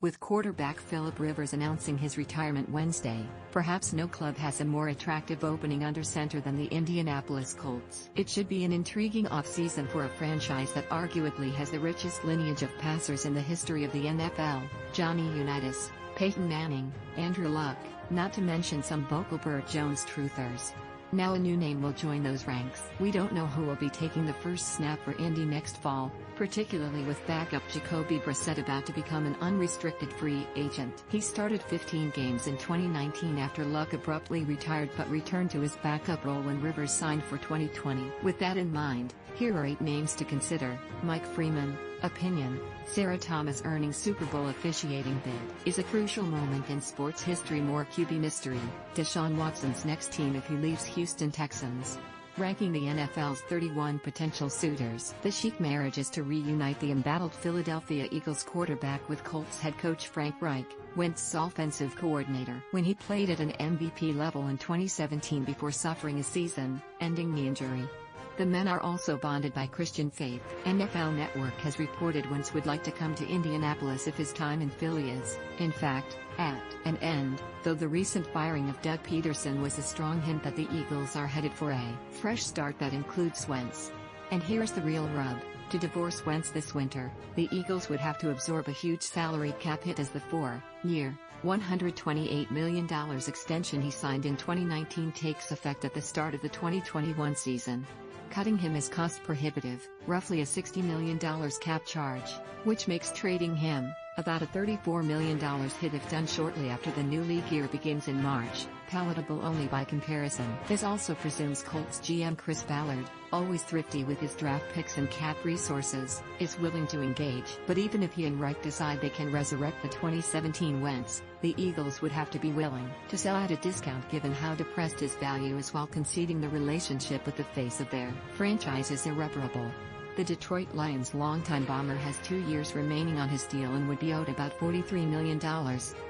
With quarterback Philip Rivers announcing his retirement Wednesday, perhaps no club has a more attractive opening under center than the Indianapolis Colts. It should be an intriguing offseason for a franchise that arguably has the richest lineage of passers in the history of the NFL: Johnny Unitas, Peyton Manning, Andrew Luck, not to mention some vocal Burt Jones truthers. Now a new name will join those ranks. We don't know who will be taking the first snap for Indy next fall, particularly with backup Jacoby Brissett about to become an unrestricted free agent. He started 15 games in 2019 after Luck abruptly retired but returned to his backup role when Rivers signed for 2020. With that in mind, here are 8 names to consider. Mike Freeman. Opinion: Sarah Thomas earning Super Bowl officiating bid. Is a crucial moment in sports history more QB mystery? Deshaun Watson's next team if he leaves Houston Texans. Ranking the NFL's 31 potential suitors. The chic marriage is to reunite the embattled Philadelphia Eagles quarterback with Colts head coach Frank Reich, Wentz's offensive coordinator. When he played at an MVP level in 2017 before suffering a season-ending knee injury. The men are also bonded by Christian faith. NFL Network has reported Wentz would like to come to Indianapolis if his time in Philly is, in fact, at an end, though the recent firing of Doug Peterson was a strong hint that the Eagles are headed for a fresh start that includes Wentz. And here's the real rub. To divorce Wentz this winter, the Eagles would have to absorb a huge salary cap hit as the 4-year, $128 million extension he signed in 2019 takes effect at the start of the 2021 season. Cutting him is cost prohibitive, roughly a $60 million cap charge, which makes trading him about a $34 million hit if done shortly after the new league year begins in March, palatable only by comparison. This also presumes Colts GM Chris Ballard, always thrifty with his draft picks and cap resources, is willing to engage. But even if he and Reich decide they can resurrect the 2017 Wentz, the Eagles would have to be willing to sell at a discount given how depressed his value is while conceding the relationship with the face of their franchise is irreparable. The Detroit Lions' longtime bomber has 2 years remaining on his deal and would be owed about $43 million,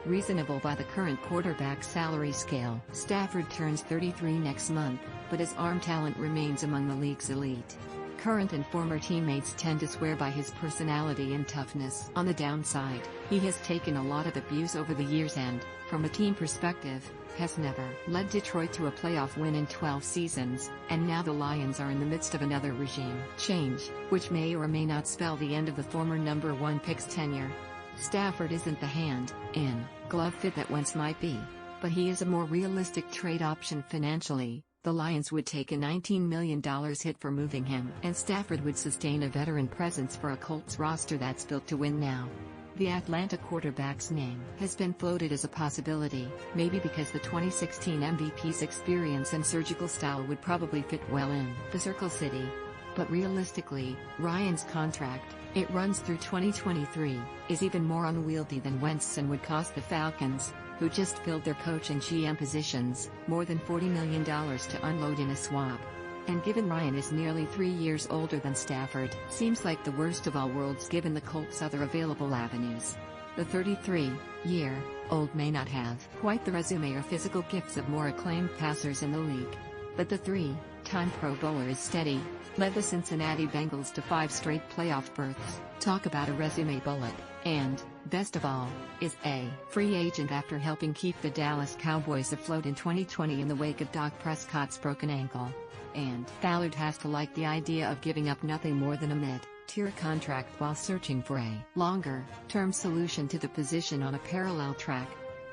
reasonable by the current quarterback salary scale. Stafford turns 33 next month, but his arm talent remains among the league's elite. Current and former teammates tend to swear by his personality and toughness. On the downside, he has taken a lot of abuse over the years and, from a team perspective, has never led Detroit to a playoff win in 12 seasons, and now the Lions are in the midst of another regime change, which may or may not spell the end of the former number 1 pick's tenure. Stafford isn't the hand-in-glove fit that Wentz might be, but he is a more realistic trade option financially. The Lions would take a $19 million hit for moving him, and Stafford would sustain a veteran presence for a Colts roster that's built to win now. The Atlanta quarterback's name has been floated as a possibility, maybe because the 2016 MVP's experience and surgical style would probably fit well in the Circle City. But realistically, Ryan's contract, it runs through 2023, is even more unwieldy than Wentz's and would cost the Falcons, who just filled their coach and GM positions, more than $40 million to unload in a swap. And given Ryan is nearly 3 years older than Stafford, seems like the worst of all worlds given the Colts' other available avenues. The 33-year-old may not have quite the resume or physical gifts of more acclaimed passers in the league. But the 3-time Pro Bowler is steady, led the Cincinnati Bengals to 5 straight playoff berths. Talk about a resume bullet, and, best of all, is a free agent after helping keep the Dallas Cowboys afloat in 2020 in the wake of Dak Prescott's broken ankle. And Ballard has to like the idea of giving up nothing more than a mid-tier contract while searching for a longer-term solution to the position on a parallel track.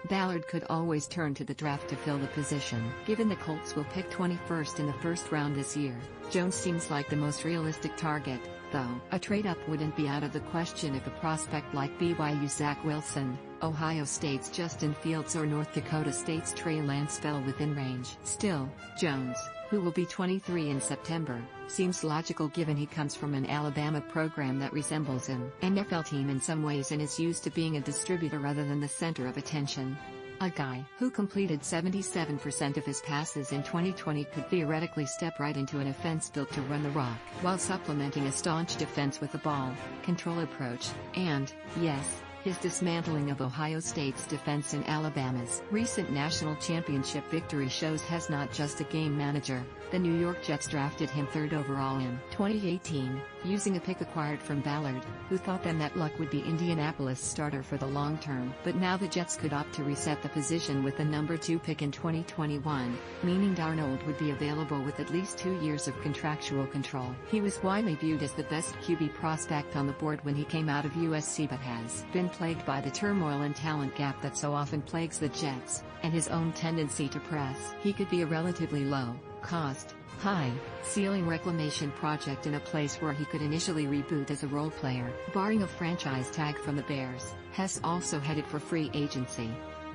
Ballard could always turn to the draft to fill the position. Given the Colts will pick 21st in the first round this year, Jones seems like the most realistic target, though a trade-up wouldn't be out of the question if a prospect like BYU's Zach Wilson, Ohio State's Justin Fields or North Dakota State's Trey Lance fell within range. Still, Jones, who will be 23 in September, seems logical given he comes from an Alabama program that resembles an NFL team in some ways and is used to being a distributor rather than the center of attention. A guy who completed 77% of his passes in 2020 could theoretically step right into an offense built to run the rock, while supplementing a staunch defense with a ball control approach, and, yes, His dismantling of Ohio State's defense in Alabama's recent national championship victory shows he's not just a game manager. The New York Jets drafted him 3rd overall in 2018, using a pick acquired from Ballard, who thought then that Luck would be Indianapolis' starter for the long term. But now the Jets could opt to reset the position with the number 2 pick in 2021, meaning Darnold would be available with at least 2 years of contractual control. He was widely viewed as the best QB prospect on the board when he came out of USC, but has been plagued by the turmoil and talent gap that so often plagues the Jets, and his own tendency to press. He could be a relatively low-cost, high-ceiling reclamation project in a place where he could initially reboot as a role player. Barring a franchise tag from the Bears, Hess also headed for free agency.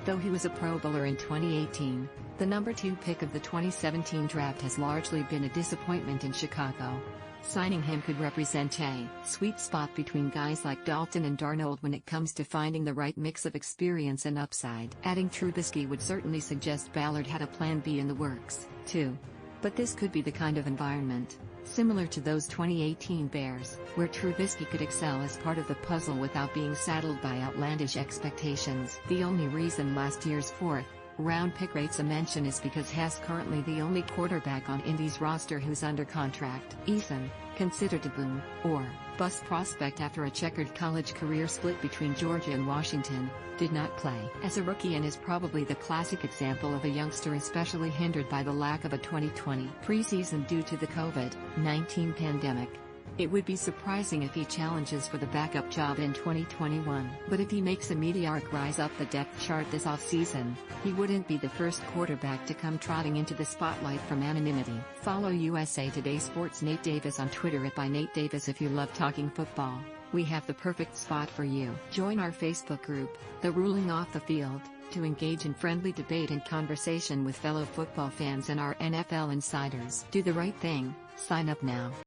Though he was a Pro Bowler in 2018, the number 2 pick of the 2017 draft has largely been a disappointment in Chicago. Signing him could represent a sweet spot between guys like Dalton and Darnold when it comes to finding the right mix of experience and upside. Adding Trubisky would certainly suggest Ballard had a plan B in the works, too. But this could be the kind of environment, similar to those 2018 Bears, where Trubisky could excel as part of the puzzle without being saddled by outlandish expectations. The only reason last year's 4th-round pick rates a mention is because Hess currently the only quarterback on Indy's roster who's under contract. Eason, considered a boom or bust prospect after a checkered college career split between Georgia and Washington, did not play as a rookie and is probably the classic example of a youngster especially hindered by the lack of a 2020 preseason due to the COVID-19 pandemic. It would be surprising if he challenges for the backup job in 2021. But if he makes a meteoric rise up the depth chart this offseason, he wouldn't be the first quarterback to come trotting into the spotlight from anonymity. Follow USA Today Sports' Nate Davis on Twitter @NateDavis. If you love talking football, we have the perfect spot for you. Join our Facebook group, The Ruling Off the Field, to engage in friendly debate and conversation with fellow football fans and our NFL insiders. Do the right thing, sign up now.